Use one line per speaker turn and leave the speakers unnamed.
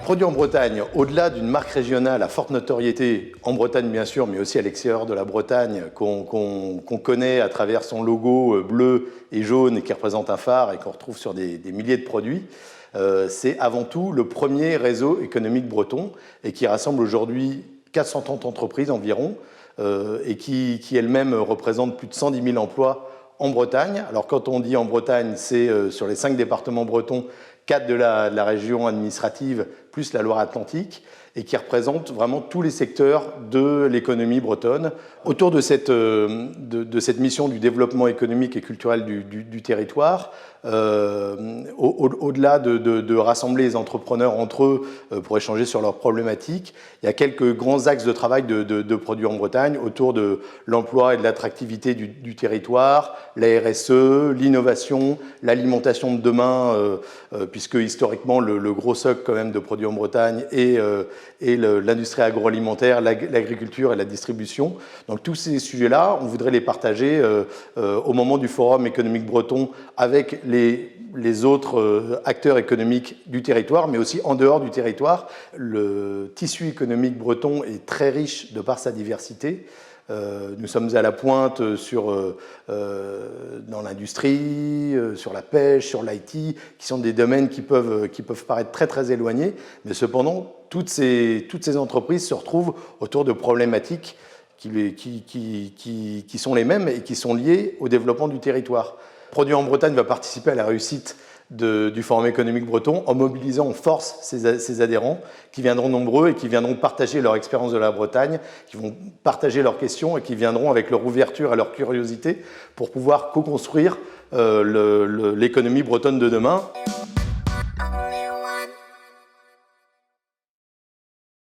Produit en Bretagne, au-delà d'une marque régionale à forte notoriété, en Bretagne bien sûr, mais aussi à l'extérieur de la Bretagne, qu'on connaît à travers son logo bleu et jaune et qui représente un phare et qu'on retrouve sur des milliers de produits, c'est avant tout le premier réseau économique breton et qui rassemble aujourd'hui 430 entreprises environ et qui elles-mêmes représentent plus de 110 000 emplois en Bretagne. Alors quand on dit en Bretagne, c'est sur les 5 départements bretons, 4 de la région administrative, plus la Loire-Atlantique, et qui représente vraiment tous les secteurs de l'économie bretonne. Autour de cette mission du développement économique et culturel du territoire, au-delà de rassembler les entrepreneurs entre eux pour échanger sur leurs problématiques, il y a quelques grands axes de travail de Produit en Bretagne autour de l'emploi et de l'attractivité du territoire, la RSE, l'innovation, l'alimentation de demain, puisque historiquement le gros socle quand même de Produit en Bretagne est l'industrie agroalimentaire, l'agriculture et la distribution. Donc tous ces sujets-là, on voudrait les partager au moment du Forum économique breton avec les autres acteurs économiques du territoire, mais aussi en dehors du territoire. Le tissu économique breton est très riche de par sa diversité. Nous sommes à la pointe dans l'industrie, sur la pêche, sur l'IT, qui sont des domaines qui peuvent paraître très très éloignés, mais cependant toutes ces entreprises se retrouvent autour de problématiques qui sont les mêmes et qui sont liées au développement du territoire. Produit en Bretagne va participer à la réussite du Forum économique breton en mobilisant en force ses adhérents qui viendront nombreux et qui viendront partager leur expérience de la Bretagne, qui vont partager leurs questions et qui viendront avec leur ouverture et leur curiosité pour pouvoir co-construire l'économie bretonne de demain.